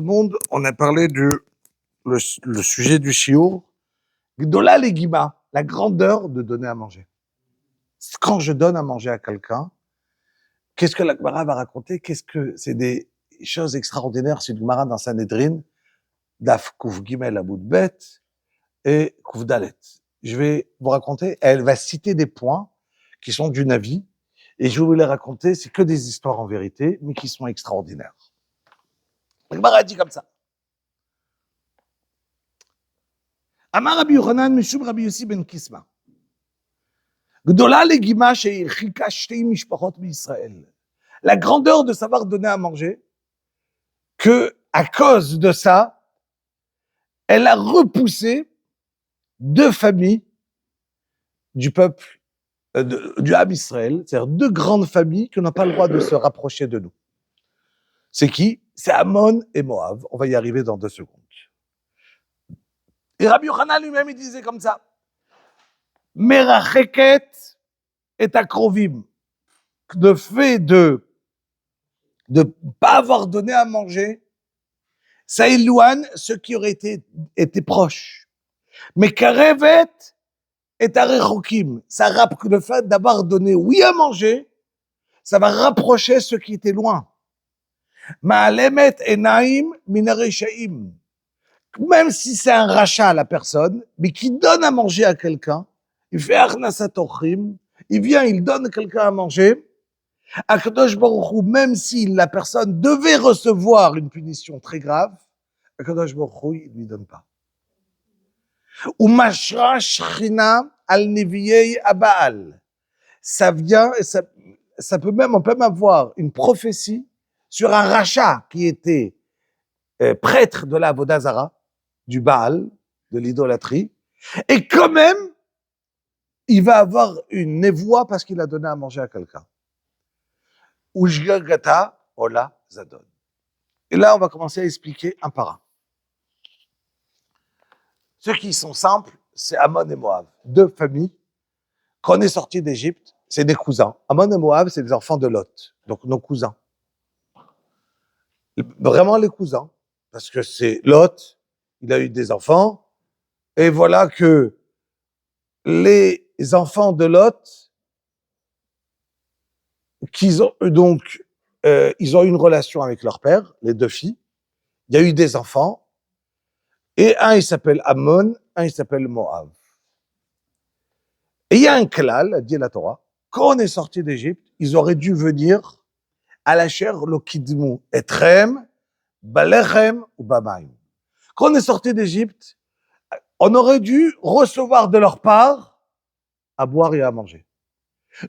le monde, on a parlé le sujet du shiur. Gdola legima, la grandeur de donner à manger. Quand je donne à manger à quelqu'un, qu'est-ce que la Gemara va raconter? C'est des choses extraordinaires. C'est une Gemara dans Sanhedrin, Daf Kuf Gimel Amud Bet et Kuf Dalet. Je vais vous raconter, elle va citer des points qui sont d'une avis, et je vais vous les raconter, c'est que des histoires en vérité, mais qui sont extraordinaires. La Gemara dit comme ça. Amar Rabbi Yochanan Mishum Rabbi Yossi ben Kisma. Gdola legima she'irchika shtei mishpachot b'Israël. La grandeur de savoir donner à manger, que à cause de ça, elle a repoussé 2 familles du peuple, du Ham Israël, c'est-à-dire 2 grandes familles qui n'ont pas le droit de se rapprocher de nous. C'est qui? C'est Ammon et Moab. On va y arriver dans 2 secondes. Et Rabbi Yochanan lui-même, il disait comme ça. Meracheket et akrovim. Le fait de pas avoir donné à manger, ça éloigne ceux qui auraient été proches. Mais karevet et arechokim, le fait d'avoir donné oui à manger, ça va rapprocher ceux qui étaient loin. Ma'alemet enaim min hareshaim. Même si c'est un rachat à la personne, mais qui donne à manger à quelqu'un, il fait achnasat ochrim, il vient, il donne à quelqu'un à manger, Akadosh Baruch Hu, même si la personne devait recevoir une punition très grave, Akadosh Baruch Hu, il ne lui donne pas. Ou mashra shrina al neviei abaal. Ça vient, et ça peut même, on peut même avoir une prophétie sur un rachat qui était prêtre de la Avodah du Baal, de l'idolâtrie, et quand même, il va avoir une névoie parce qu'il a donné à manger à quelqu'un. Ujgagata Ola Zadon. Et là, on va commencer à expliquer un par un. Ceux qui sont simples, c'est Ammon et Moab. 2 familles. Quand on est sorti d'Égypte, c'est des cousins. Ammon et Moab, c'est les enfants de Lot. Donc, nos cousins. Vraiment les cousins. Parce que c'est Lot, il a eu des enfants. Et voilà que les enfants de Lot, ils ont eu une relation avec leur père, les 2 filles. Il y a eu des enfants. Et un, il s'appelle Ammon, un, il s'appelle Moab. Et il y a un klal, dit la Torah, quand on est sorti d'Égypte, ils auraient dû venir à la chair lo kidmu, etrem, balechem ou bamayim. Quand on est sorti d'Égypte, on aurait dû recevoir de leur part à boire et à manger.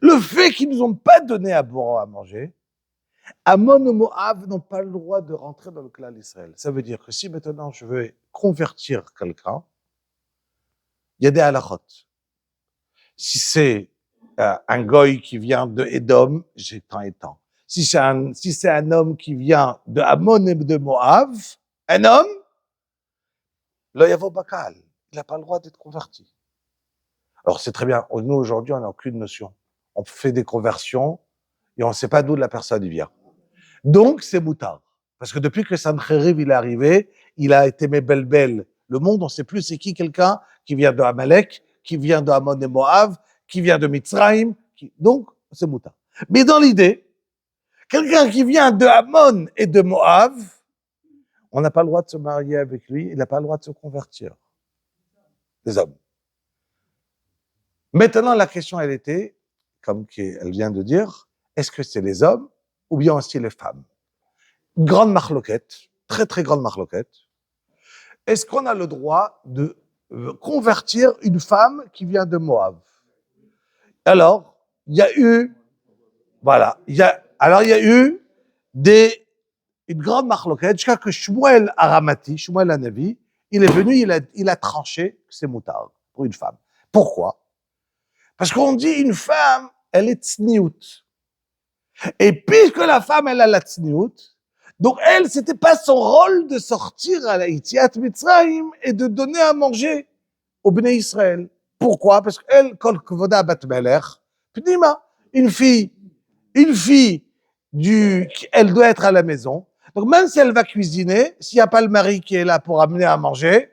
Le fait qu'ils nous ont pas donné à boire et à manger, Ammon et Moab n'ont pas le droit de rentrer dans le clan d'Israël. Ça veut dire que si maintenant je veux convertir quelqu'un, il y a des halachot. Si c'est un goy qui vient de Édom, j'ai tant et tant. Si c'est un homme qui vient de Ammon et de Moab, un homme, là, yavo bakal, il n'a pas le droit d'être converti. Alors c'est très bien. Nous aujourd'hui, on n'a aucune notion. On fait des conversions et on ne sait pas d'où la personne vient. Donc c'est moutard. Parce que depuis que Sancheriv il est arrivé, il a été mébelbel. Le monde, on ne sait plus c'est qui quelqu'un qui vient de Amalek, qui vient de Ammon et Moab, qui vient de Mitzrayim. Donc c'est moutard. Mais dans l'idée, quelqu'un qui vient de Ammon et de Moab, on n'a pas le droit de se marier avec lui, il n'a pas le droit de se convertir. Les hommes. Maintenant, la question, elle était, comme elle vient de dire, est-ce que c'est les hommes ou bien aussi les femmes? Grande marloquette, très très grande marloquette. Est-ce qu'on a le droit de convertir une femme qui vient de Moab? Alors, il y a eu une grande marloquette jusqu'à que Shmuel Aramati, Shmuel Hanavi, il est venu, il a tranché que c'est moutard pour une femme. Pourquoi? Parce qu'on dit une femme, elle est tsniout. Et puisque la femme, elle a la tsniout, donc elle, c'était pas son rôle de sortir à la Yitziat Mitzrayim et de donner à manger au Bnei Israël. Pourquoi? Parce qu'elle, kol kvoda bat melech, pnima, une fille, elle doit être à la maison. Donc même si elle va cuisiner, s'il n'y a pas le mari qui est là pour amener à manger,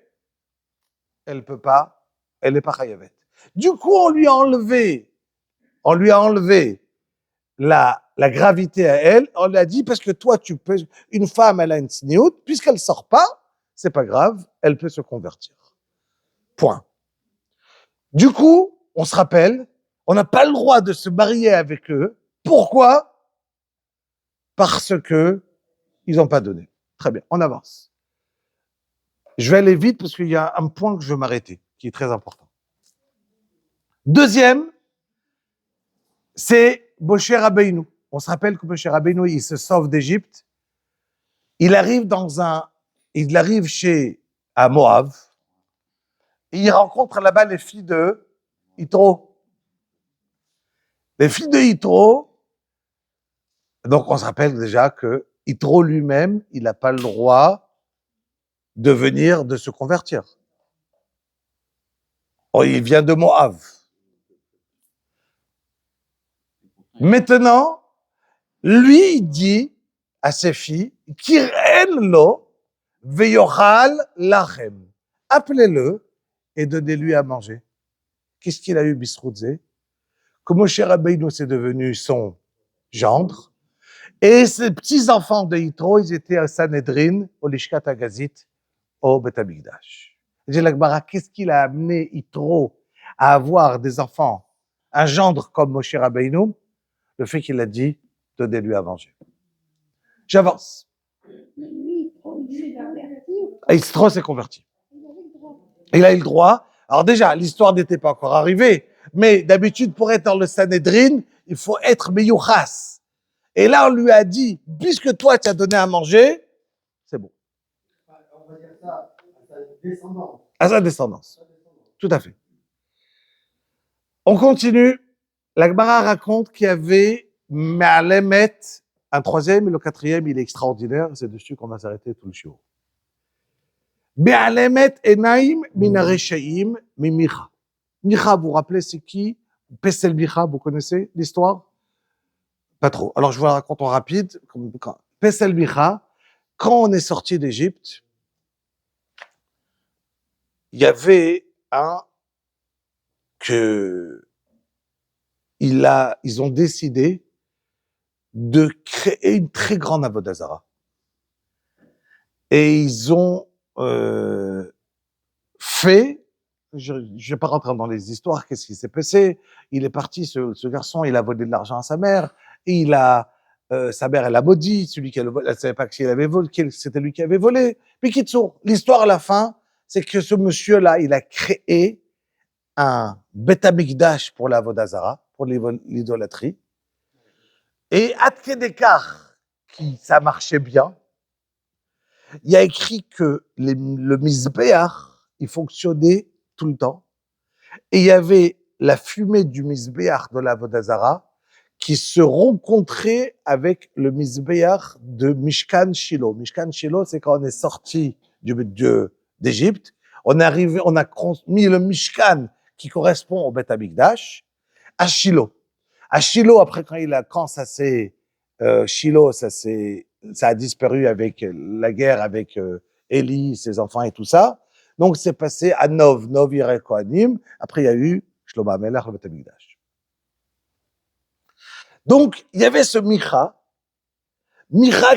elle peut pas, elle n'est pas chayavet. Du coup, on lui a enlevé la gravité à elle, on lui a dit, parce que toi, tu peux, une femme, elle a une sniout, puisqu'elle sort pas, c'est pas grave, elle peut se convertir. Point. Du coup, on se rappelle, on n'a pas le droit de se marier avec eux. Pourquoi? Parce que ils n'ont pas donné. Très bien, on avance. Je vais aller vite parce qu'il y a un point que je veux m'arrêter, qui est très important. Deuxième, c'est Moshe Rabbeinu. On se rappelle que Moshe Rabbeinu, il se sauve d'Égypte. Il arrive à Moab. Et il rencontre là-bas les filles de Yitro. Les filles de Yitro, donc on se rappelle déjà que Yitro lui-même, il n'a pas le droit de se convertir. Oh, il vient de Moab. Maintenant, lui, il dit à ses filles, Kir'en lo veyochal lachem. Appelez-le et donnez-lui à manger. Qu'est-ce qu'il a eu, Bisroudze? Que Moshe Rabbeinu, c'est devenu son gendre. Et ses petits-enfants de Yitro, ils étaient à Sanhedrin, au Lishkat Agazit, au Beth Amikdash. J'ai la Gemara, qu'est-ce qu'il a amené Yitro à avoir des enfants, un gendre comme Moshe Rabbeinu? Le fait qu'il a dit, donnez-lui à manger. J'avance. Et Yitro s'est converti. Il a eu le droit. Alors déjà, l'histoire n'était pas encore arrivée, mais d'habitude, pour être dans le Sanhedrin, il faut être meyouchas. Et là, on lui a dit, puisque toi, tu as donné à manger, c'est bon. On va dire ça à sa descendance. À sa descendance. Tout à fait. On continue. La Gemara raconte qu'il y avait Me'alemet, un troisième, et le quatrième, il est extraordinaire. C'est dessus qu'on va s'arrêter tout le show. Me'alemet enaim minareshaim mimicha. Micha, vous vous rappelez, c'est qui? Pesel Micha, vous connaissez l'histoire? Pas trop. Alors, je vous la raconte en rapide. Pesel Micha, quand on est sorti d'Égypte, il y avait ils ont décidé de créer une très grande avodah zara. Et ils ont fait, je ne vais pas rentrer dans les histoires, qu'est-ce qui s'est passé. Il est parti, ce garçon, il a volé de l'argent à sa mère, et sa mère, elle a maudit, celui qui a le volé, elle ne savait pas qu'il avait volé, c'était lui qui avait volé. Puis Kitsour, l'histoire à la fin, c'est que ce monsieur-là, il a créé un Beth Amikdash pour la avodah zara, pour l'idolâtrie. Et à Tkedekar, ça marchait bien, il y a écrit que le Mizbeach, il fonctionnait tout le temps. Et il y avait la fumée du Mizbeach de la avodah zara qui se rencontrait avec le Mizbeach de Mishkan Shilo. Mishkan Shilo, c'est quand on est sorti d'Égypte, on a mis le Mishkan qui correspond au Beth Amikdash à Shilo. À Shilo, après quand ça s'est Shilo, ça a disparu avec la guerre avec Élie, ses enfants et tout ça. Donc c'est passé à Nov Yireh Kohanim. Après il y a eu Shlomo HaMelech, le Beth Amikdash. Donc il y avait ce Micha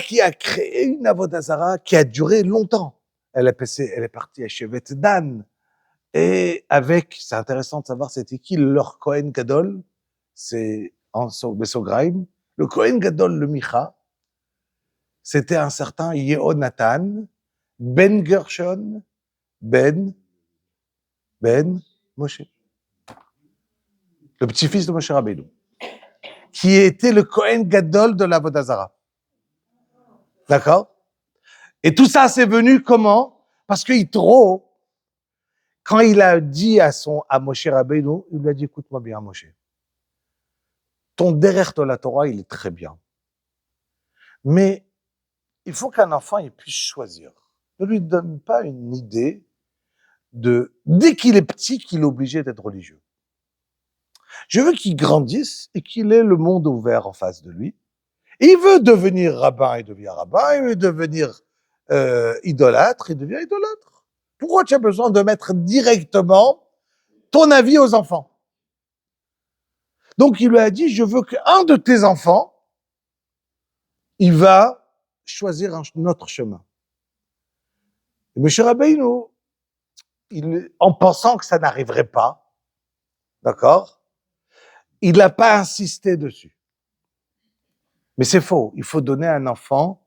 qui a créé une avodah zara qui a duré longtemps. Elle est partie à Shevet Dan. Et c'est intéressant de savoir c'était qui leur Kohen Gadol, c'est en Besograim. Le Kohen Gadol, le Micha, c'était un certain Yehonatan, Ben Gershon, Ben Moshe. Le petit-fils de Moshe Rabbeinu. Qui était le Kohen Gadol de l'Avodah Zara. D'accord? Et tout ça, c'est venu comment? Parce que Yitro, quand il a dit à Moshe Rabbeinu, il lui a dit, écoute-moi bien, Moshe. Ton derrière de la Torah, il est très bien. Mais il faut qu'un enfant il puisse choisir. Ne lui donne pas une idée dès qu'il est petit, qu'il est obligé d'être religieux. Je veux qu'il grandisse et qu'il ait le monde ouvert en face de lui Il veut devenir rabbin, il devient rabbin. Il veut devenir idolâtre, il devient idolâtre. Pourquoi tu as besoin de mettre directement ton avis aux enfants? Donc il lui a dit, je veux qu'un de tes enfants, il va choisir un autre chemin. Et M. Rabbeinu, en pensant que ça n'arriverait pas, d'accord, il n'a pas insisté dessus. Mais c'est faux. Il faut donner à un enfant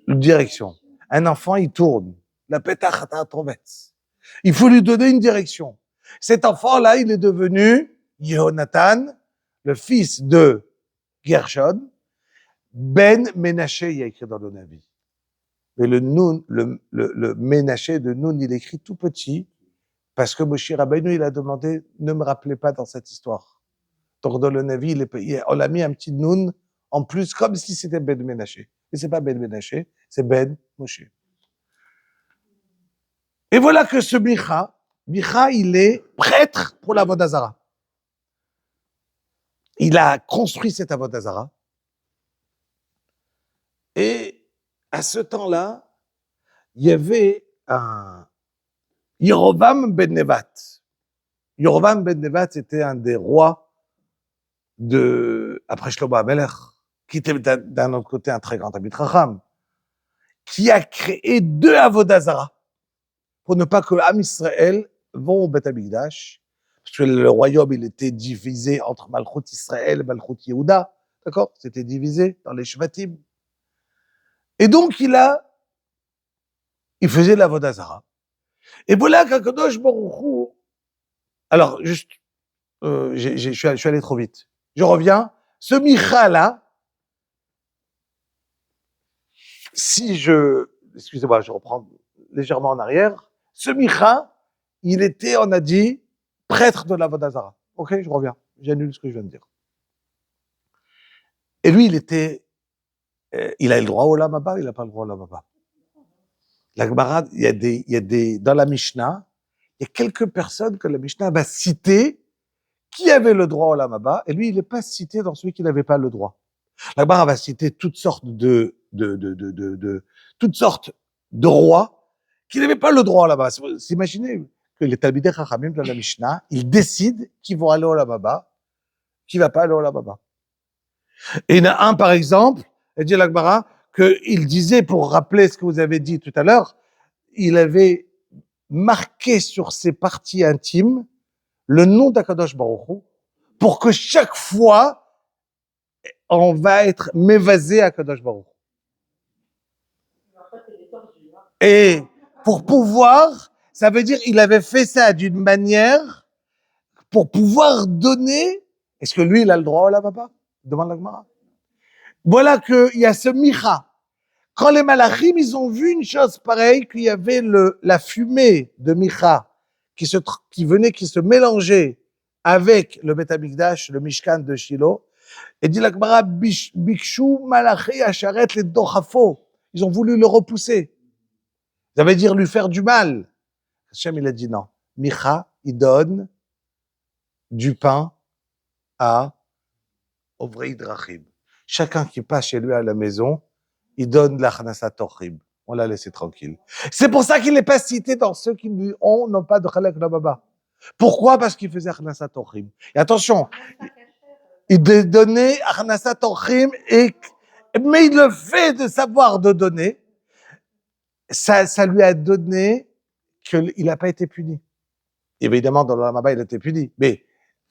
une direction. Un enfant, il tourne. La petachata trovetz. Il faut lui donner une direction. Cet enfant-là, il est devenu Yehonatan, le fils de Gershon, Ben Ménaché, il y a écrit dans le Navi. Mais le Nun, le Ménaché de Nun, il est écrit tout petit, parce que Moshe Rabbeinu, il a demandé, ne me rappelez pas dans cette histoire. Donc dans le Navi, on a mis un petit Nun en plus, comme si c'était Ben Ménaché. Mais c'est pas Ben Ménaché, c'est Ben Moshe. Et voilà que ce Micha, il est prêtre pour la Vodazara. Il a construit cette Vodazara. Et à ce temps-là, il y avait un Yerovam ben Nevat. Yerovam ben Nevat était un des rois après Shlomo HaMelech, qui était d'un autre côté un très grand Talmid Chacham, qui a créé 2 Avodazara pour ne pas que Am Israël vont au Beth Amikdash, parce que le royaume il était divisé entre Malchut Israël et Malchut Yehuda, d'accord? C'était divisé dans les Shvatim. Et donc il faisait l'Avodazara. Et voilà qu'Akadosh Baruch Hu, alors juste, je suis allé trop vite. Je reviens. Ce Micha-là, excusez-moi, je reprends légèrement en arrière. Ce Micha, il était, on a dit, prêtre de la Vodazara. Ok, je reviens. J'annule ce que je viens de dire. Et lui, il a le droit au Olam Haba, il n'a pas le droit au Olam Haba. La Gemara, dans la Mishnah, il y a quelques personnes que la Mishnah va citer qui avait le droit au Olam Haba, et lui, il n'est pas cité dans celui qui n'avait pas le droit. La Gemara va citer toutes sortes toutes sortes de rois qui n'avaient pas le droit au Olam Haba. Imaginez que les Talmidei Chachamim de la Mishnah, ils décident qui vont aller au Olam Haba, qui va pas aller au Olam Haba. Et il y en a un, par exemple, il dit à la Gemara, qu'il disait, pour rappeler ce que vous avez dit tout à l'heure, il avait marqué sur ses parties intimes le nom d'Akadosh Baruch Hu, pour que chaque fois, on va être mévasé à Akadosh Baruch Hu. Et pour pouvoir, ça veut dire il avait fait ça d'une manière pour pouvoir donner. Est-ce que lui, il a le droit là, papa? Demande la Gemara. Voilà qu'il y a ce Micha. Quand les Malachim, ils ont vu une chose pareille, qu'il y avait la fumée de Micha qui se mélangeait avec le Beth Amikdash, le Mishkan de Shiloh. Et dit la Gemara, Bikshu Malachi Asharet les Dochafo. Ils ont voulu le repousser. Ça veut dire lui faire du mal. Hachem, il a dit non. Micha, il donne du pain au vrai Drachim. Chacun qui passe chez lui à la maison, il donne l'Achnasat Torchim. On l'a laissé tranquille. C'est pour ça qu'il n'est pas cité dans ceux qui n'ont pas de Chalek Baba. Pourquoi? Parce qu'il faisait Achnasat Torchim. Et attention, il donnait Achnasat Torchim, mais le fait de savoir de donner, ça lui a donné qu'il n'a pas été puni. Évidemment, dans le Olam Haba, il a été puni. Mais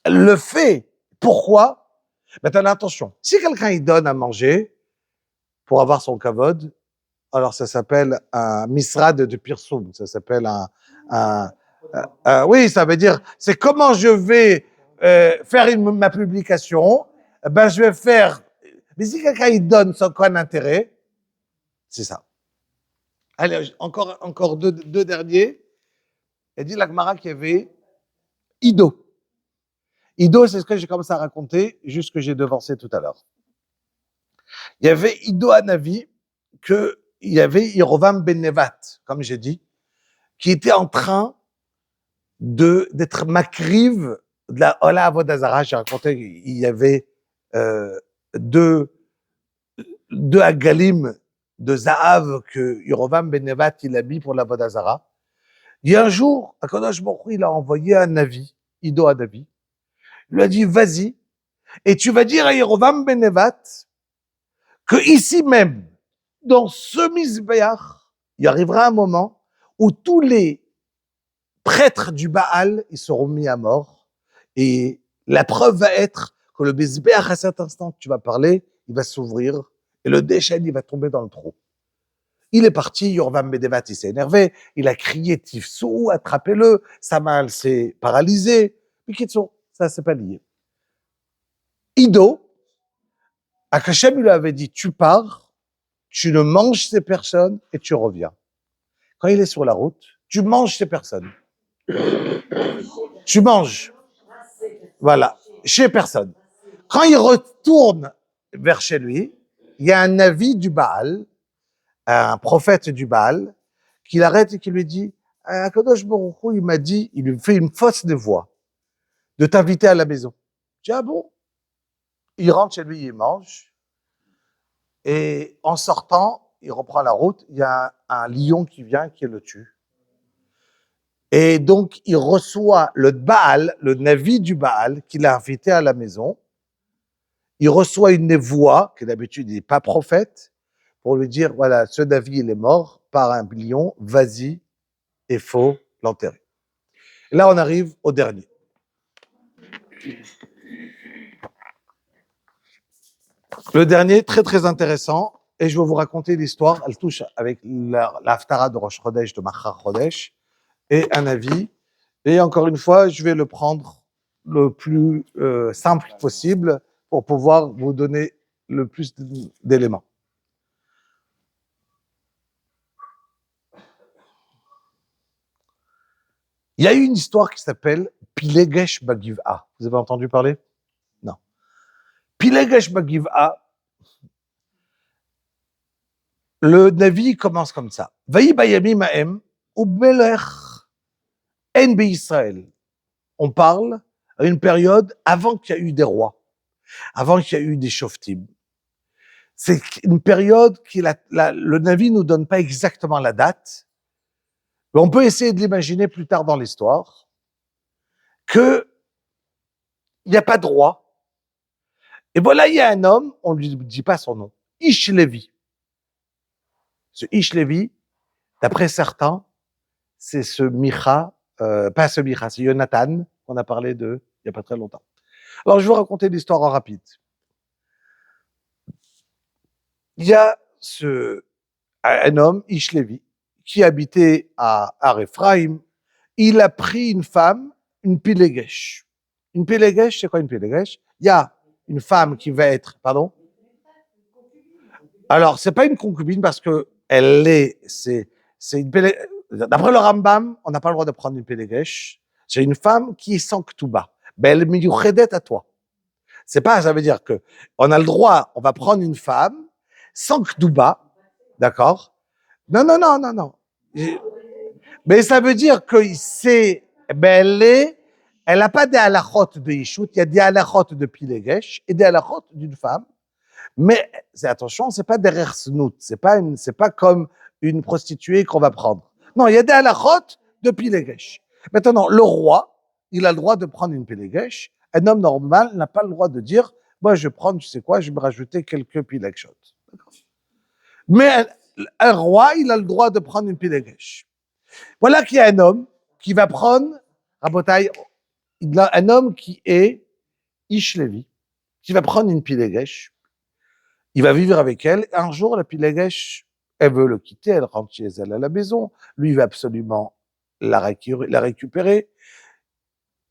le fait, pourquoi? Maintenant, attention. Si quelqu'un, il donne à manger pour avoir son kavod, alors ça s'appelle un misrad de pirsum. Ça s'appelle oui, ça veut dire, c'est comment je vais faire ma publication. Ben, je vais faire. Mais si quelqu'un, il donne sans aucun intérêt, c'est ça. Allez, encore deux derniers. Elle dit la Gemara qu'il y avait Ido. Ido, c'est ce que j'ai commencé à raconter, juste que j'ai devancé tout à l'heure. Il y avait Ido Hanavi, il y avait Yerovam ben Nevat, comme j'ai dit, qui était en train d'être makriv de la Ola Avodazara. J'ai raconté, il y avait deux 2 agalim de Zahav que Yerovam ben Nevat il a mis pour la Vodazara. Il y a un jour, Akadosh Baruch Hu, il a envoyé un Navi, Ido à Navi. Il lui a dit, vas-y, et tu vas dire à Yerovam ben Nevat que ici même, dans ce Mizbeach, il arrivera un moment où tous les prêtres du Baal, ils seront mis à mort. Et la preuve va être que le Mizbeach, à cet instant que tu vas parler, il va s'ouvrir et le déchaîne, il va tomber dans le trou. Il est parti, Yorvam Bedevat, il s'est énervé, il a crié Tifsou, attrapez-le, sa main s'est paralysée. Mais Kitso, ça c'est pas lié. Ido, Akashem lui avait dit, tu pars, tu ne manges ces personnes et tu reviens. Quand il est sur la route, tu manges ces personnes. Tu manges. Voilà, chez personne. Quand il retourne vers chez lui, il y a un avis du Baal, un prophète du Baal, qui l'arrête et qui lui dit, Akadosh Baruch Hu, il m'a dit, il lui fait une fausse de voix, de t'inviter à la maison. Je dis, ah bon? Il rentre chez lui, il mange, et en sortant, il reprend la route, il y a un lion qui vient, qui le tue. Et donc, il reçoit le Baal, le Navi du Baal, qui l'a invité à la maison. Il reçoit une voix, que d'habitude il n'est pas prophète, pour lui dire, voilà, ce Navi, il est mort par un lion, vas-y, il faut l'enterrer. Et là, on arrive au dernier. Le dernier, très très intéressant, et je vais vous raconter l'histoire, elle touche avec l'Haftara de Rosh Chodesh, de Machar Chodesh, et un avis. Et encore une fois, je vais le prendre le plus simple possible pour pouvoir vous donner le plus d'éléments. Il y a eu une histoire qui s'appelle Pilegesh Bagiv'a. Vous avez entendu parler? Non. Pilegesh Bagiv'a, le Navi commence comme ça. Vaï bayami ma'em ubelech en Israël. On parle à une période avant qu'il y ait eu des rois, avant qu'il y ait eu des shoftim. C'est une période qui le Navi nous donne pas exactement la date, mais on peut essayer de l'imaginer plus tard dans l'histoire, que il n'y a pas de roi. Et voilà, il y a un homme, on ne lui dit pas son nom, Ish Levi. Ce Ish Levi, d'après certains, c'est ce Micha, pas ce Micha, c'est Jonathan, qu'on a parlé de il n'y a pas très longtemps. Alors, je vais vous raconter l'histoire en rapide. Il y a un homme, Ish Levi, qui habitait à Ephraim. Il a pris une femme, une Pilegesh. Une Pilegesh, c'est quoi une Pilegesh? Il y a une femme qui va être, pardon? Alors, c'est pas une concubine parce que c'est une Pilegesh. D'après le Rambam, on n'a pas le droit de prendre une Pilegesh. C'est une femme qui est sans Ktuba. Ben, elle est miyuchedet à toi. C'est pas, ça veut dire que on a le droit, on va prendre une femme sans Ktuba, d'accord? Non, non, non, non, non. Mais ça veut dire que c'est, ben elle n'a pas des halachot de Yishut, il y a des halachot de Pilegesh et des halachot d'une femme. Mais attention, c'est pas des rersnout, c'est pas comme une prostituée qu'on va prendre. Non, il y a des halachot de Pilegesh. Maintenant, le roi, il a le droit de prendre une Pilegesh. Un homme normal n'a pas le droit de dire, moi je vais prendre, tu sais quoi, je vais me rajouter quelques Pilegeshot. Mais un roi, il a le droit de prendre une Pilegesh. Voilà qu'il y a un homme qui va prendre, Rabotai, un homme qui est Ish Levi, qui va prendre une Pilegesh. Il va vivre avec elle. Un jour, la Pilegesh, elle veut le quitter, elle rentre chez elle à la maison. Lui, il va absolument la récupérer.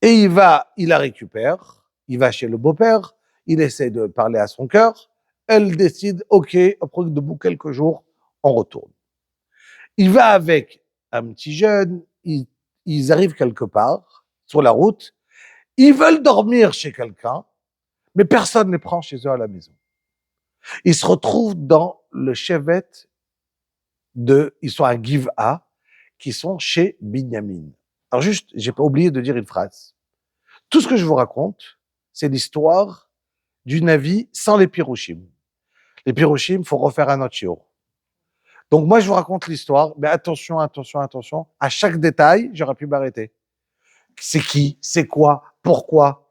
Et il la récupère. Il va chez le beau-père. Il essaie de parler à son cœur. Elle décide, OK, après de bout quelques jours, on retourne. Il va avec un petit jeune. Ils arrivent quelque part, sur la route. Ils veulent dormir chez quelqu'un, mais personne ne les prend chez eux à la maison. Ils se retrouvent dans le chevet ils sont à Giv'a, qui sont chez Binyamin. Alors juste, j'ai pas oublié de dire une phrase. Tout ce que je vous raconte, c'est l'histoire du Navi sans les Pirushim. les Pirushim, il faut refaire un autre shiur. Donc moi, je vous raconte l'histoire, mais attention, attention, attention. À chaque détail, j'aurais pu m'arrêter. C'est qui? C'est quoi? Pourquoi?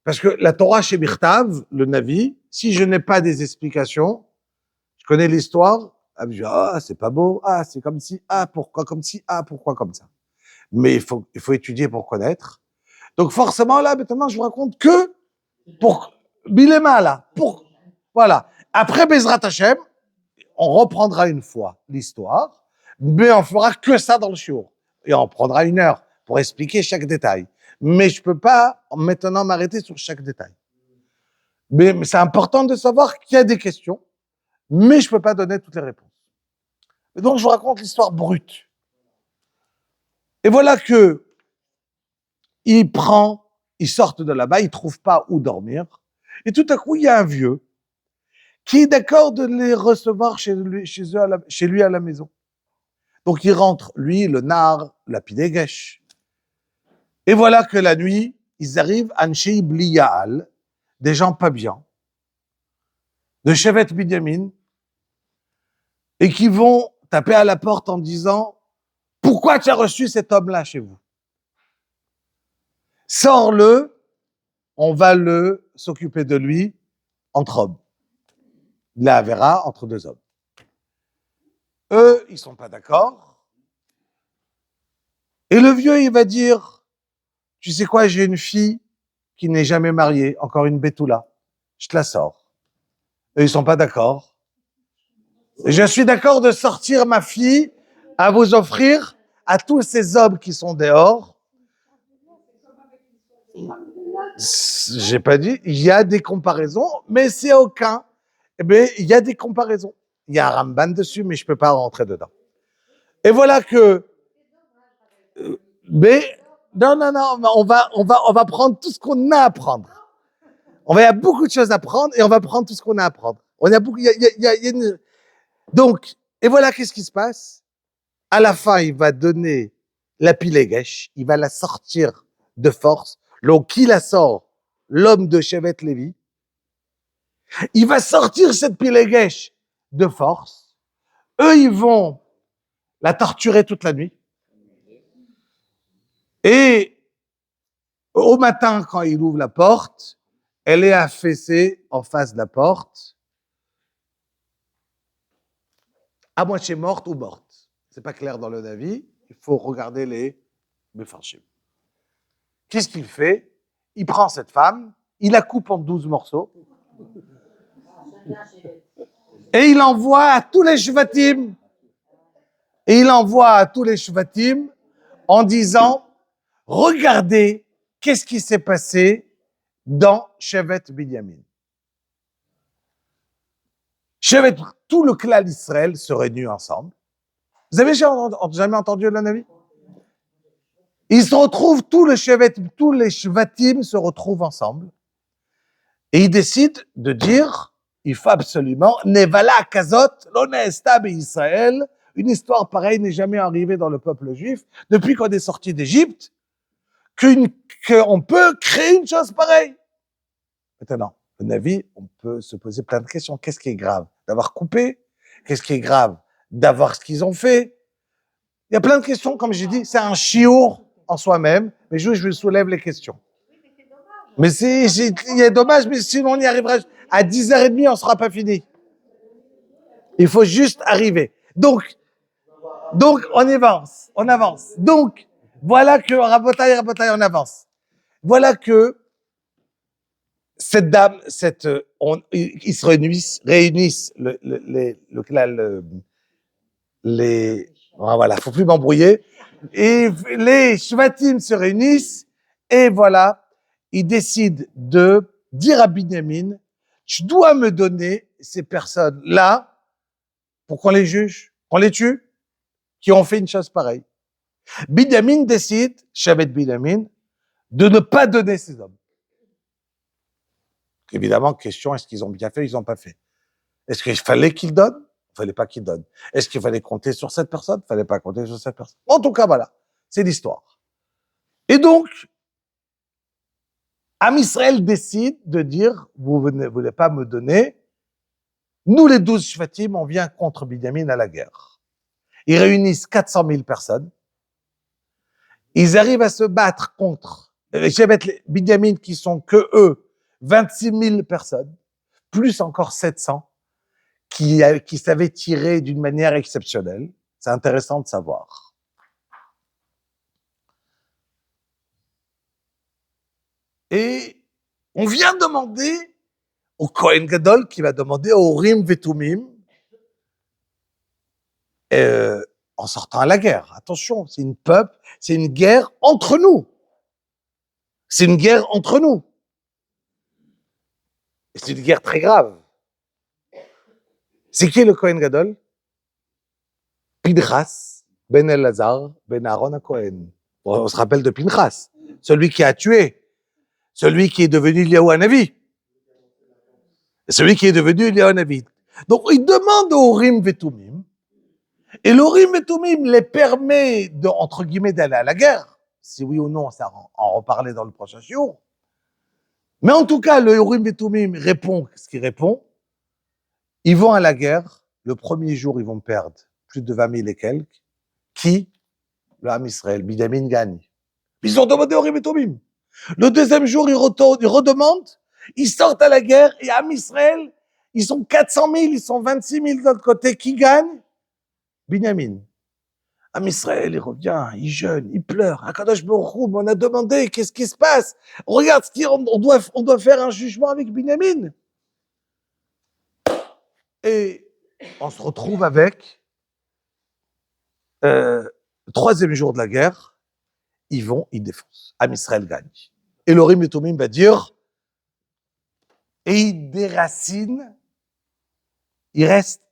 Parce que la Torah chez Birtav, le Navi, si je n'ai pas des explications, je connais l'histoire, je dis, ah, c'est pas beau, ah, c'est comme si, ah, pourquoi comme si, ah, pourquoi comme ça. Mais il faut étudier pour connaître. Donc forcément, là, maintenant, je vous raconte que pour Bilema, là, pour, voilà. Après Bezrat Hashem, on reprendra une fois l'histoire, mais on fera que ça dans le shiur. Et on prendra 1 heure pour expliquer chaque détail. Mais je peux pas maintenant m'arrêter sur chaque détail. Mais c'est important de savoir qu'il y a des questions, mais je peux pas donner toutes les réponses. Et donc, je vous raconte l'histoire brute. Et voilà que ils sortent de là-bas, ils trouvent pas où dormir. Et tout à coup, il y a un vieux qui est d'accord de les recevoir chez lui à la maison. Donc, il rentre, lui, le nar, la Pidegesh. Et voilà que la nuit, ils arrivent à Anshei Bliyaal, des gens pas bien, de Shevet Binyamin, et qui vont taper à la porte en disant « Pourquoi tu as reçu cet homme-là chez vous? Sors-le, on va s'occuper de lui entre hommes. » La verra entre 2 hommes. Eux, ils sont pas d'accord. Et le vieux, il va dire « Tu sais quoi, j'ai une fille qui n'est jamais mariée, encore une Betula. Je te la sors. » Eux, ils sont pas d'accord. Je suis d'accord de sortir ma fille à vous offrir à tous ces hommes qui sont dehors. J'ai pas dit, il y a des comparaisons, mais c'est aucun. Eh bien, il y a des comparaisons. Il y a un Ramban dessus, mais je peux pas rentrer dedans. Et voilà que, mais, non, on va prendre tout ce qu'on a à prendre. Il y a beaucoup de choses à prendre et on va prendre tout ce qu'on a à prendre. On a beaucoup, Donc, et voilà qu'est-ce qui se passe. À la fin, il va donner la pilegesh, il va la sortir de force. Donc, qui la sort? L'homme de Shevet Lévi. Il va sortir cette pilegesh de force. Eux, ils vont la torturer toute la nuit. Et au matin, quand il ouvre la porte, elle est affaissée en face de la porte, à moitié morte ou morte. C'est pas clair dans le Navi. Il faut regarder les Mefarshim. Qu'est-ce qu'il fait? Il prend cette femme, il la coupe en 12 morceaux, et il envoie à tous les Shvatim. Et il envoie à tous les Shvatim en disant, regardez qu'est-ce qui s'est passé dans Shevet Binyamin. Shevet, tout le clan d'Israël se réunit ensemble. Vous avez jamais entendu le Navi? Ils se retrouvent, tous les Shvatim se retrouvent ensemble. Et ils décident de dire, il faut absolument, Nevala Kazot, l'Onestab et Israël, une histoire pareille n'est jamais arrivée dans le peuple juif, depuis qu'on est sorti d'Égypte, qu'on peut créer une chose pareille. Maintenant, le Navi, on peut se poser plein de questions. Qu'est-ce qui est grave? D'avoir coupé? Qu'est-ce qui est grave? D'avoir ce qu'ils ont fait? Il y a plein de questions, comme j'ai dit, c'est un chiour en soi-même, mais je soulève les questions. Mais il est dommage, mais sinon on y arrivera à 10h30, on ne sera pas fini. Il faut juste arriver. Donc, on avance. Donc, voilà que, rabotaille, on avance. Voilà que cette dame, ils se réunissent voilà, faut plus m'embrouiller. Et les Shvatim se réunissent, et voilà, ils décident de dire à Binyamin, tu dois me donner ces personnes-là pour qu'on les juge, qu'on les tue, qui ont fait une chose pareille. Binyamin décide, Shevet Binyamin, de ne pas donner ces hommes. Évidemment, question, est-ce qu'ils ont bien fait, ils n'ont pas fait? Est-ce qu'il fallait qu'ils donnent? Il fallait pas qu'ils donnent. Est-ce qu'il fallait compter sur cette personne? Il fallait pas compter sur cette personne. En tout cas, voilà, c'est l'histoire. Et donc, Am Israël décide de dire, vous ne voulez pas me donner, Nous, les 12 Shvatim, on vient contre Binyamin à la guerre. Ils réunissent 400 000 personnes. Ils arrivent à se battre contre les Binyamin qui sont que eux, 26 000 personnes, plus encore 700 qui savaient tirer d'une manière exceptionnelle. C'est intéressant de savoir. Et on vient demander au Kohen Gadol qui va demander au Urim Vetumim en sortant à la guerre. Attention, c'est une guerre entre nous. C'est une guerre entre nous. Et c'est une guerre très grave. C'est qui le Kohen Gadol? Pinchas, ben Elazar, ben Aaron à Kohen. On se rappelle de Pinchas, celui qui a tué, celui qui est devenu Eliyahu Hanavi. Celui qui est devenu Eliyahu Hanavi. Donc, il demande au Urim Vetumim, et l'Urim Vetumim les permet de, entre guillemets, d'aller à la guerre. Si oui ou non, ça en reparler dans le prochain jour. Mais en tout cas, le Urim Vetumim répond ce qu'il répond. Ils vont à la guerre. Le premier jour, ils vont perdre plus de 20 000 et quelques. Qui? Le Ham Israël. Binyamin gagne. Ils ont demandé au Urim Vetumim. Le deuxième jour, ils redemandent. Ils sortent à la guerre et Ham Israël, ils sont 400 000, ils sont 26 000 de l'autre côté. Qui gagne? Binyamin. Ham Israël, il revient, il jeûne, il pleure. Akadosh Baruch Hu, on a demandé, qu'est-ce qui se passe? Regarde, on doit faire un jugement avec Binyamin. Et on se retrouve avec troisième jour de la guerre, ils défoncent. Ham Israël gagne. Et l'Urim Vetumim va dire, et il déracine, il reste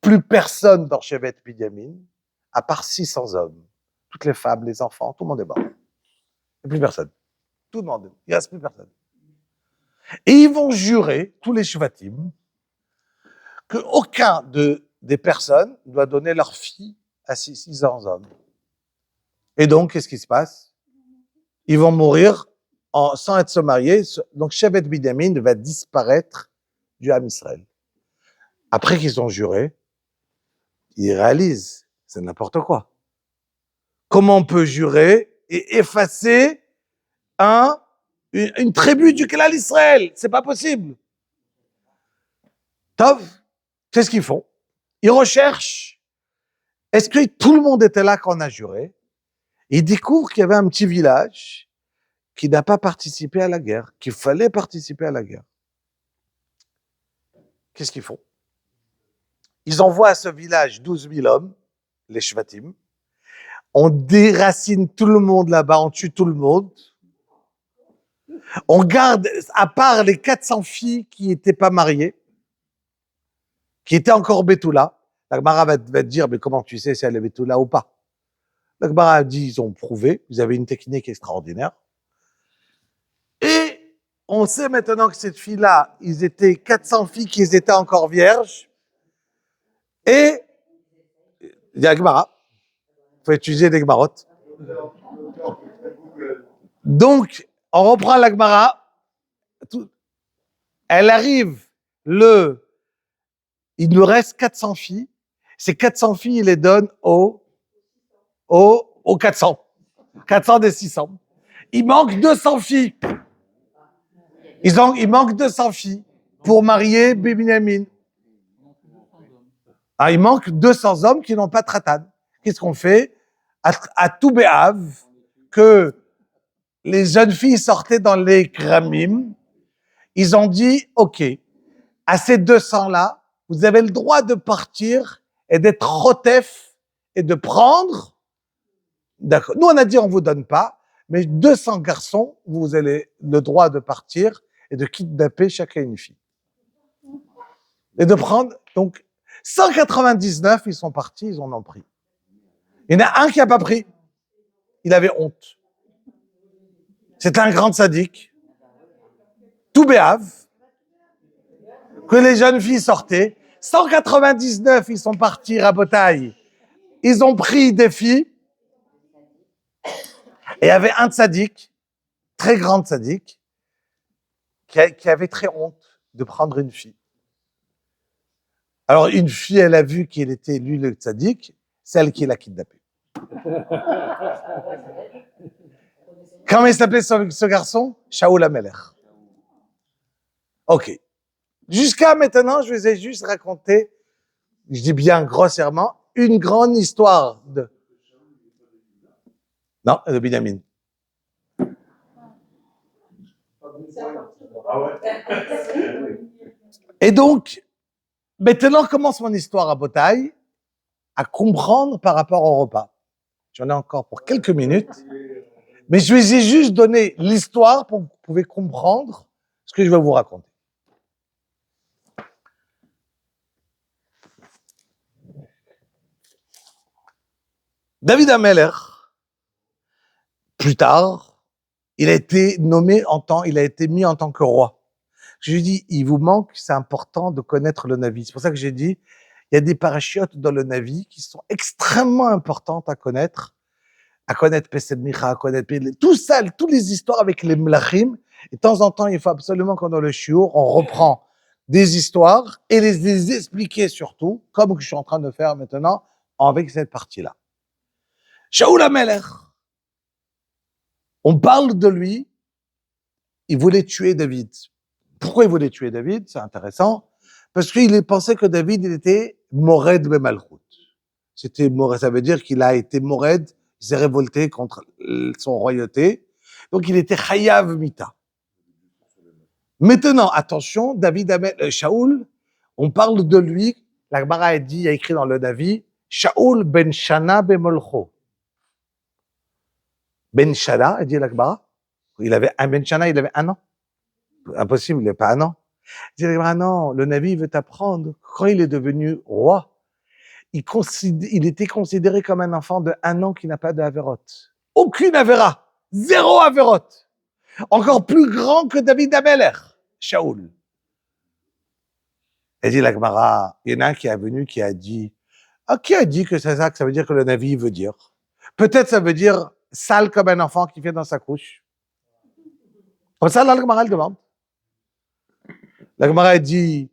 plus personne dans Shevet Binyamin, à part 600 hommes. Toutes les femmes, les enfants, tout le monde est mort. Il n'y a plus personne. Tout le monde, il ne reste plus personne. Et ils vont jurer, tous les Shvatim, qu'aucun des personnes ne doit donner leur fille à 600 hommes. Et donc, qu'est-ce qui se passe? Ils vont mourir sans être se marier. Donc, Shevet Binyamin va disparaître du Ham Israël. Après qu'ils ont juré, ils réalisent, c'est n'importe quoi. Comment on peut jurer et effacer une tribu du Klal Israël? C'est pas possible. Tov, qu'est-ce qu'ils font? Ils recherchent. Est-ce que tout le monde était là quand on a juré? Ils découvrent qu'il y avait un petit village qui n'a pas participé à la guerre, qu'il fallait participer à la guerre. Qu'est-ce qu'ils font? Ils envoient à ce village 12 000 hommes, les Shvatim. On déracine tout le monde là-bas, on tue tout le monde. On garde, à part les 400 filles qui n'étaient pas mariées, qui étaient encore Betula. La Gemara va te dire, mais comment tu sais si elle est Betula ou pas? La Gemara a dit, ils ont prouvé, ils avaient une technique extraordinaire. Et on sait maintenant que cette fille-là, ils étaient 400 filles qui étaient encore vierges. Et il y a la Gemara. Il faut utiliser des Gemarotes. Donc, on reprend la Gemara. Elle arrive il nous reste 400 filles. Ces 400 filles, il les donne aux 400. 400 des 600. Il manque 200 filles. Il manque 200 filles pour marier Binyamin. Ah, il manque 200 hommes qui n'ont pas de tratan. Qu'est-ce qu'on fait? À tout Béhav, que les jeunes filles sortaient dans les Kramim, ils ont dit, OK, à ces 200-là, vous avez le droit de partir et d'être rotef et de prendre. D'accord. Nous, on a dit, on vous donne pas, mais 200 garçons, vous avez le droit de partir et de kidnapper chacun une fille. Et de prendre, donc, 199, ils sont partis, ils en ont pris. Il y en a un qui n'a pas pris. Il avait honte. C'était un grand sadique. Tout béave. Que les jeunes filles sortaient. 199, ils sont partis à Botaï. Ils ont pris des filles. Et il y avait un sadique, très grand sadique, qui avait très honte de prendre une fille. Alors, une fille, elle a vu qu'il était lui le tzaddik, celle qui l'a kidnappé. Comment il s'appelait ce garçon? Shaoul HaMelech. Ok. Jusqu'à maintenant, je vous ai juste raconté, je dis bien grossièrement, une grande histoire de... Non, de Binyamin. Et donc, maintenant commence mon histoire à Botaï, à comprendre par rapport au repas. J'en ai encore pour quelques minutes, mais je vous ai juste donné l'histoire pour que vous pouvez comprendre ce que je vais vous raconter. David HaMelech, plus tard, il a été mis en tant que roi. Je lui dis, il vous manque, c'est important de connaître le Navi. C'est pour ça que j'ai dit, il y a des parachiotes dans le Navi qui sont extrêmement importantes à connaître Pesed Micha, à connaître tout ça, toutes les histoires avec les Mlachim. Et de temps en temps, il faut absolument qu'on dans le shiur, on reprend des histoires et les expliquer surtout, comme je suis en train de faire maintenant, avec cette partie-là. Shaoul HaMelech, on parle de lui, il voulait tuer David. Pourquoi il voulait tuer David? C'est intéressant. Parce qu'il pensait que David, il était Mored Bemalchut. C'était Mored, ça veut dire qu'il a été Mored, il s'est révolté contre son royauté. Donc il était Chayav Mita. Maintenant, attention, Shaoul, on parle de lui, la Gemara a dit, il y a écrit dans le Navi, Shaoul ben Shana bemolcho. Ben Shana, a dit la Gemara, il avait un Ben Shana, il avait 1 an. Impossible, il n'avait pas 1 an. Il dit, non, le Navi veut t'apprendre, quand il est devenu roi, il était considéré comme un enfant de 1 an qui n'a pas de Averot. Aucune Avera. 0 Averot. Encore plus grand que David HaMelech, Shaoul. Elle dit la Gemara, il y en a un qui est venu, qui a dit, qui a dit que c'est ça que ça veut dire que le Navi veut dire? Peut-être ça veut dire sale comme un enfant qui fait dans sa couche. Comme ça, là, la Gemara, elle demande. La Gemara dit,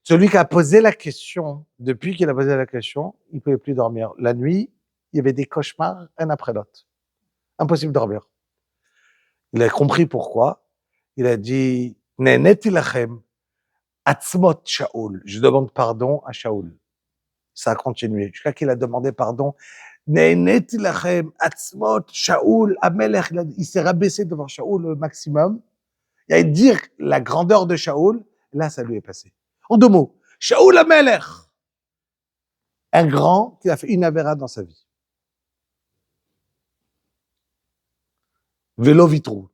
celui qui a posé la question, depuis qu'il a posé la question, il ne pouvait plus dormir. La nuit, il y avait des cauchemars, un après l'autre. Impossible de dormir. Il a compris pourquoi. Il a dit, Neneti lachem, atzmot Shaoul. Je demande pardon à Shaoul. Ça a continué. Jusqu'à qu'il a demandé pardon. Neneti lachem, atzmot Shaoul, HaMelech. Il s'est rabaissé devant Shaoul au maximum. Il a dit la grandeur de Shaoul. Là, ça lui est passé. En 2 mots, Shaoul HaMelech, un grand qui a fait une avéra dans sa vie. Vélo vitrou.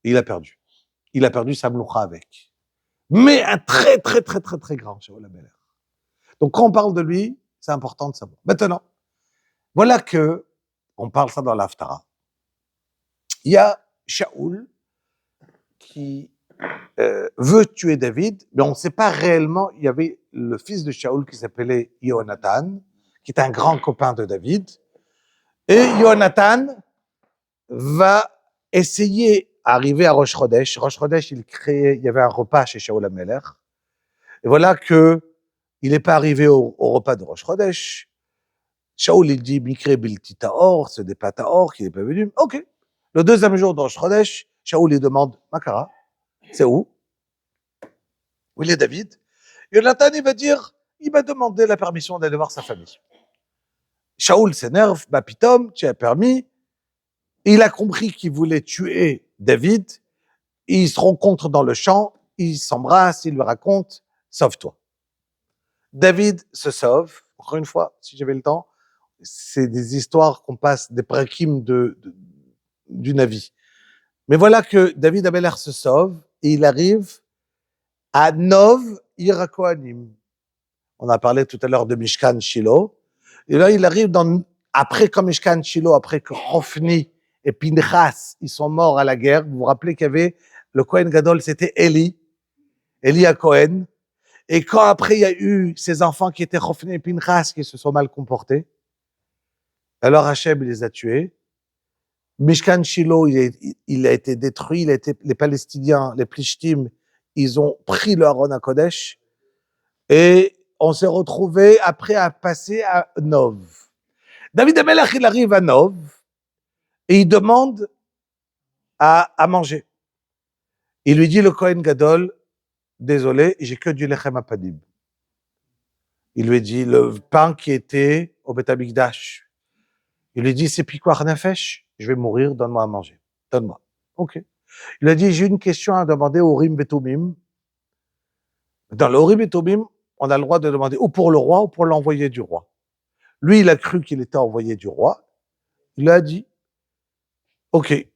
Il a perdu. Il a perdu sa mloucha avec. Mais un très, très, très, très, très grand Shaoul HaMelech. Donc, quand on parle de lui, c'est important de savoir. Maintenant, voilà que, on parle ça dans l'Haftara. Il y a Shaoul qui veut tuer David, mais on ne sait pas réellement, il y avait le fils de Shaoul qui s'appelait Yonatan, qui est un grand copain de David, et Yonatan va essayer d'arriver à Rosh Chodesh. Rosh Chodesh, il y avait un repas chez Shaoul HaMelech, et voilà que il n'est pas arrivé au repas de Rosh Chodesh. Shaoul, il dit, Mikre Bilti Taor, c'est des pas Taor, qui n'est pas venu. Ok. Le 2e jour de Rosh Chodesh, Shaoul, il demande, Makara, c'est où? Où est David? Yonatan, il va demander la permission d'aller voir sa famille. Shaoul s'énerve, pitom, tu as permis. Il a compris qu'il voulait tuer David. Ils se rencontrent dans le champ, ils s'embrassent, il lui raconte, sauve-toi. David se sauve. Encore une fois, si j'avais le temps, c'est des histoires qu'on passe, des prakim du Navi. Mais voilà que David HaMelech se sauve et il arrive à Nov Irakoanim. On a parlé tout à l'heure de Mishkan Shiloh. Et là, il arrive après comme Mishkan Shiloh, après que Hofni et Pinchas, ils sont morts à la guerre. Vous vous rappelez qu'il y avait le Kohen Gadol, c'était Eli à Kohen. Et quand après, il y a eu ces enfants qui étaient Hofni et Pinchas qui se sont mal comportés, alors Hachem les a tués. Mishkan Shiloh, il a été détruit. Les Palestiniens, les Plishtim, ils ont pris le Haron à Kodesh. Et on s'est retrouvé après à passer à Nov. David Amelech, il arrive à Nov et il demande à manger. Il lui dit, le Kohen Gadol, désolé, j'ai que du lechem apadim. Il lui dit, le pain qui était au Beth Amikdash. Il lui dit, c'est pikuach nefesh, je vais mourir, donne-moi à manger. Donne-moi. Ok. Il lui a dit, j'ai une question à demander au Urim Betumim. Dans le Urim Betumim, on a le droit de demander ou pour le roi ou pour l'envoyé du roi. Lui, il a cru qu'il était envoyé du roi. Il a dit, ok.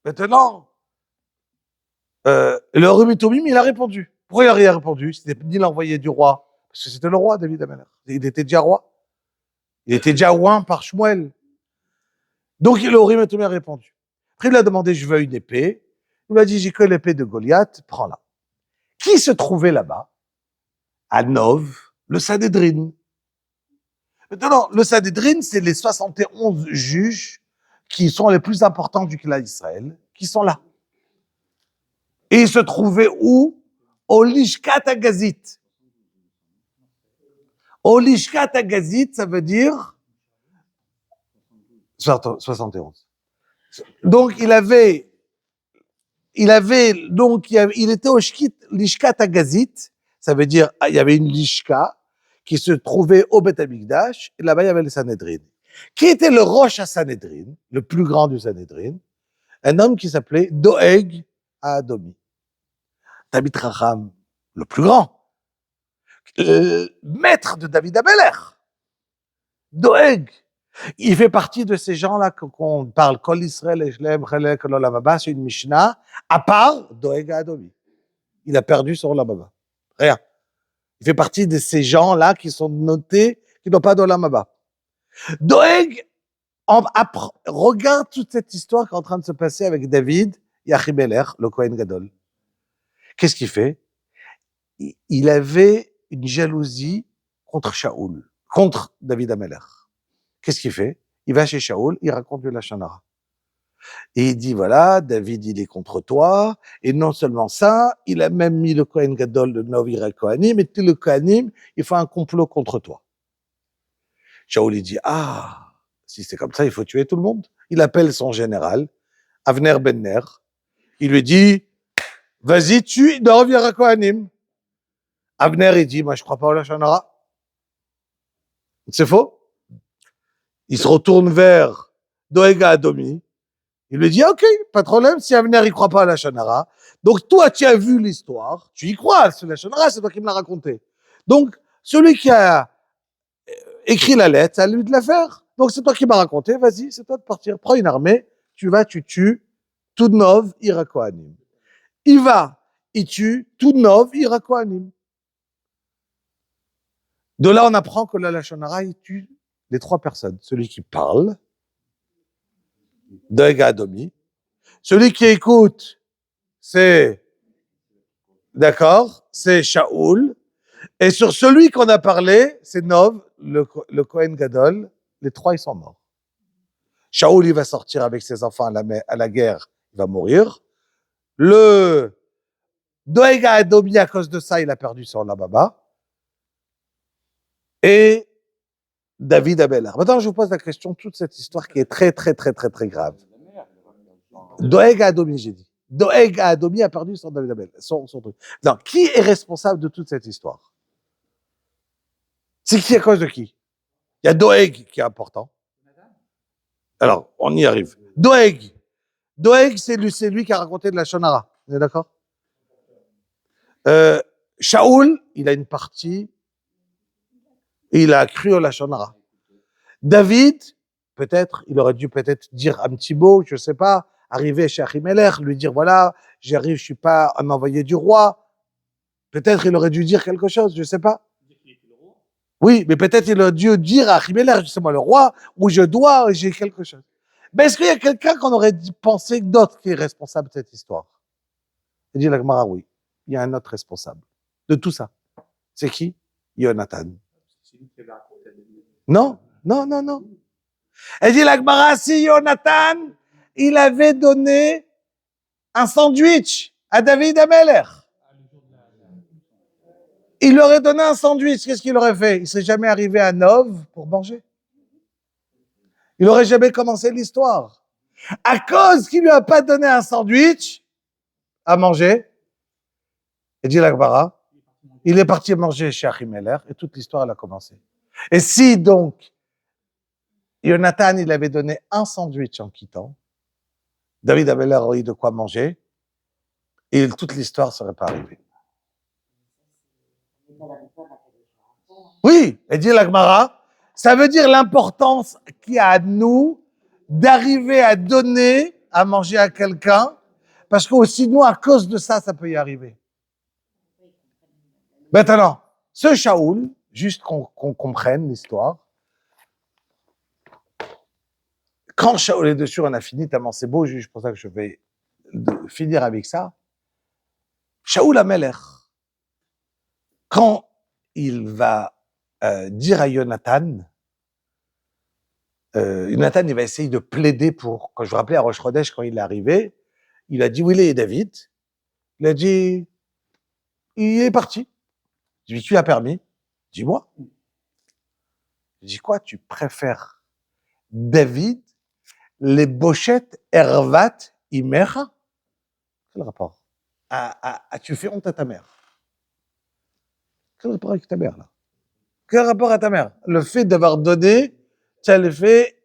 Maintenant, le Urim Betumim, il a répondu. Pourquoi il a rien répondu? C'était ni l'envoyé du roi. Parce que c'était le roi, David Amelech. Il était déjà roi. Il était déjà oint par Shmuel. Donc, le Urim Betumim a répondu. Après, il a demandé, je veux une épée. Il lui a dit, j'ai que l'épée de Goliath, prends-la. Qui se trouvait là-bas? À Nov, le Sanhédrin. Maintenant, le Sanhédrin, c'est les 71 juges qui sont les plus importants du clan d'Israël, qui sont là. Et ils se trouvaient où? Au Lishkat Agazit. Au Lishkat Agazit, ça veut dire 71. Donc, il était au Lishkat Agazit, ça veut dire, il y avait une Lishka qui se trouvait au Beth Amikdash, et là-bas, il y avait le Sanhédrin. Qui était le Rosh à Sanhédrin, le plus grand du Sanhédrin? Un homme qui s'appelait Doeg Adomi. David Racham, le plus grand. Maître de David Amelech. Doeg. Il fait partie de ces gens-là qu'on parle, Kol Israël, Echlem, Chelek, Lolamaba, c'est une Mishnah, à part Doeg Adomi. Il a perdu son Olamaba. Rien. Il fait partie de ces gens-là qui sont notés, qui n'ont pas d'Olamaba. Doeg, regarde toute cette histoire qui est en train de se passer avec David et Achimelech, le Kohen Gadol. Qu'est-ce qu'il fait? Il avait une jalousie contre Shaoul, contre David Amelech. Qu'est-ce qu'il fait? Il va chez Shaoul, il raconte le Lashon Hara. Et il dit, voilà, David, il est contre toi. Et non seulement ça, il a même mis le Kohen Gadol de Novira Kohanim, et tout le Kohanim, il fait un complot contre toi. Shaoul, il dit, ah, si c'est comme ça, il faut tuer tout le monde. Il appelle son général, Avner Ben Ner. Il lui dit, vas-y, tue Novira Kohanim. Avner, il dit, moi, je crois pas au Lashon Hara. C'est faux. Il se retourne vers Doeg Adomi. Il lui dit, ok, pas de problème, si Avner, il croit pas à Lashon Hara. Donc, toi, tu as vu l'histoire, tu y crois, ce Lashon Hara, c'est toi qui me l'as raconté. Donc, celui qui a écrit la lettre, c'est à lui de la faire. Donc, c'est toi qui m'as raconté, vas-y, c'est toi de partir. Prends une armée, tu vas, tu tues Tudnov, Irakoanim. Il va, il tue Tudnov, Irakoanim. De là, on apprend que le Lashon Hara, il tue les trois personnes. Celui qui parle, Doeg Adomi. Celui qui écoute, c'est, d'accord, c'est Shaoul. Et sur celui qu'on a parlé, c'est Nov, le Kohen Gadol. Les trois, ils sont morts. Shaoul, il va sortir avec ses enfants à la guerre, il va mourir. Le Doeg Adomi, à cause de ça, il a perdu son Lababa. Et David Amelech. Maintenant, je vous pose la question, toute cette histoire qui est très, très, très, très, très grave. Doeg Adomi, j'ai dit. Doeg Adomi a perdu son David Amelech, son truc. Non, qui est responsable de toute cette histoire? C'est qui à cause de qui? Il y a Doeg qui est important. Alors, on y arrive. Doeg. Doeg, c'est lui qui a raconté de la Lashon Hara. Vous êtes d'accord? Shaoul, il a une partie, il a cru au Lashon Hara. David, peut-être, il aurait dû peut-être dire un petit mot, je sais pas, arriver chez Achimelech, lui dire, voilà, j'arrive, je suis pas un envoyé du roi. Peut-être il aurait dû dire quelque chose, je sais pas. Oui, mais peut-être il aurait dû dire à Achimelech, c'est moi le roi, où je dois, j'ai quelque chose. Mais est-ce qu'il y a quelqu'un qu'on aurait pensé d'autre qui est responsable de cette histoire? Il dit la Gemara, oui. Il y a un autre responsable de tout ça. C'est qui? Jonathan. Non, non, non, non. Elle dit la Gemara, si Jonathan, il avait donné un sandwich à David Amelech. Il lui aurait donné un sandwich, qu'est-ce qu'il aurait fait? Il ne serait jamais arrivé à Nov pour manger. Il n'aurait jamais commencé l'histoire. À cause qu'il ne lui a pas donné un sandwich à manger, et dit l'Akbara, il est parti manger chez Achimelech et toute l'histoire elle a commencé. Et si donc Jonathan il avait donné un sandwich en quittant, David Ameller aurait eu de quoi manger et toute l'histoire ne serait pas arrivée. Oui, et dit l'Akbara, ça veut dire l'importance qu'il y a à nous d'arriver à donner à manger à quelqu'un, parce que sinon, à cause de ça, ça peut y arriver. Maintenant, ce Shaoul, juste qu'on comprenne l'histoire, quand Shaoul est dessus, on a fini, tellement c'est beau, c'est pour ça que je vais finir avec ça. Shaoul Amelech, quand il va dire à Jonathan, Jonathan, il va essayer de plaider pour, quand je vous rappelais à Rosh Chodesh, quand il est arrivé, il a dit, où il est David? Il a dit, il est parti. Je lui ai dit, tu as permis? Dis-moi. Je dis, quoi, tu préfères David, les bochettes, Hervat, Imecha? Quel rapport? Tu fais honte à ta mère. Quel rapport avec ta mère, là? Quel rapport à ta mère? Le fait d'avoir donné, tu as le fait.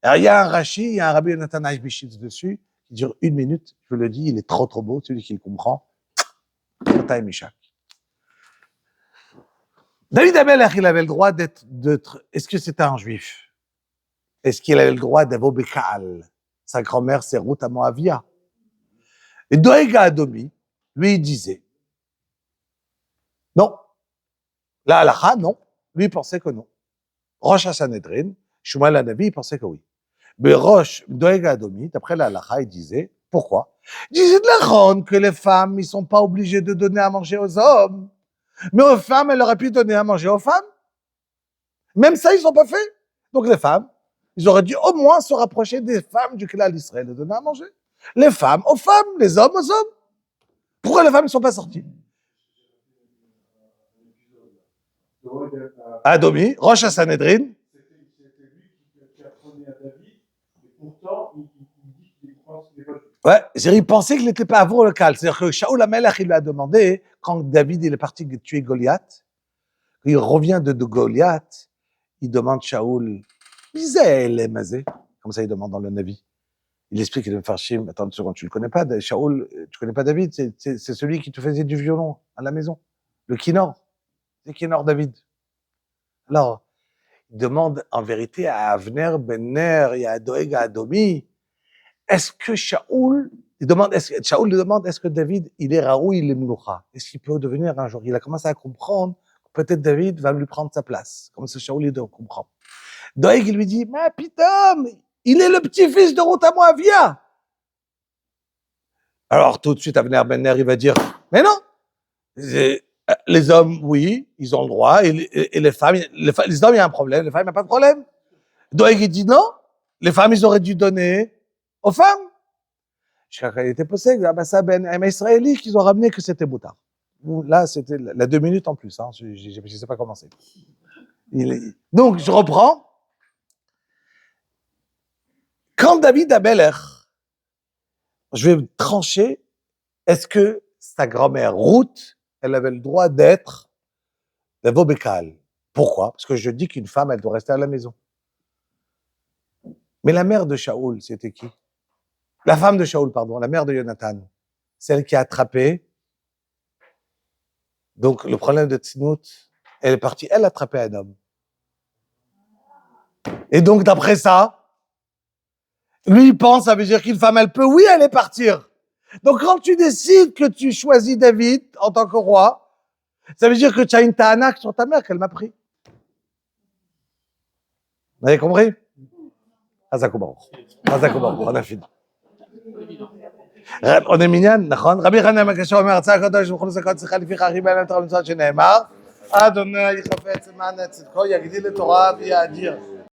Alors, il y a un Rashi, il y a un Rabbi Jonathan Aishbishitz dessus, qui dure 1 minute, je le dis, il est trop beau, celui qui le comprend. Tata et Mishak. David Amelech, il avait le droit d'être. Est-ce que c'était un juif? Est-ce qu'il avait le droit d'avoir Bekal? Sa grand-mère, c'est Ruth à Moavia. Et Doeg Adomi, lui, il disait non. La halakha, non. Lui, il pensait que non. Rosh HaSanhedrin, Shmuel Hanavi, il pensait que oui. Mais Doeg Adomi, d'après la halakha, il disait pourquoi? Il disait de la ronde que les femmes, ils sont pas obligés de donner à manger aux hommes. Mais aux femmes, elles auraient pu donner à manger aux femmes. Même ça, ils n'ont pas fait. Donc les femmes, ils auraient dû au moins se rapprocher des femmes du clan d'Israël et donner à manger. Les femmes aux femmes, les hommes aux hommes. Pourquoi les femmes ne sont pas sorties? Adomi, Rosh HaSanhedrin. C'était lui qui apprenait à David, et pourtant, il dit qu'il pense qu'il n'est pas juif. Ouais, il pensait qu'il n'était pas avant le local. C'est-à-dire que Shaoul Amelech, il lui a demandé, quand David il est parti tuer Goliath, il revient de Goliath, il demande Shaoul, Zé, mazé, comme ça il demande dans le Navi. Il explique, il me fait chier, attends une seconde, tu le connais pas, Shaoul, tu connais pas David, c'est celui qui te faisait du violon à la maison, le Kinor, c'est Kinor David. Alors, il demande en vérité à Avner Ben Ner et à Doeg Adomi, est-ce que Shaoul lui demande, est-ce que David, il est Raoui, il est Mloucha? Est-ce qu'il peut devenir un jour? Il a commencé à comprendre, peut-être David va lui prendre sa place, comme ce Shaoul, il doit comprendre. Doeg, il lui dit, mais pitom, il est le petit-fils de Ruth à Moavia. Alors, tout de suite, Avner Ben Ner, il va dire, mais non, les hommes, oui, ils ont le droit, et les femmes, les hommes, il y a un problème, les femmes, il n'y a pas de problème. Doeg, il dit non, les femmes, ils auraient dû donner aux femmes. Jusqu'à quand il était possible, ça, un Israélite qu'ils ont ramené que c'était Boutard. Là, c'était la 2 minutes en plus, hein, je ne sais pas comment c'est. Donc, je reprends. Quand David Amelech, je vais trancher, est-ce que sa grand-mère, Ruth, elle avait le droit d'être la Vobekal? Pourquoi? Parce que je dis qu'une femme, elle doit rester à la maison. Mais la mère de Shaoul, c'était qui? La femme de Shaoul, pardon, la mère de Jonathan. Celle qui a attrapé. Donc, le problème de Tznout, elle est partie, elle a attrapé un homme. Et donc, d'après ça, lui, il pense, ça veut dire qu'une femme, elle peut, oui, aller partir. Donc, quand tu décides que tu choisis David en tant que roi, ça veut dire que tu as une ta'anak sur ta mère qu'elle m'a pris. Vous avez compris? Azakoubaro, on a fini. on est minyan, נכון? רבי חנינא בן עקשיא אומר, רצה הקדוש ברוך הוא לזכות צריכה לפיכך ריבה להם תורה ומצוות שנאמר, אדוני חפץ למען צדקו יגדיל לתורה ויאדיר.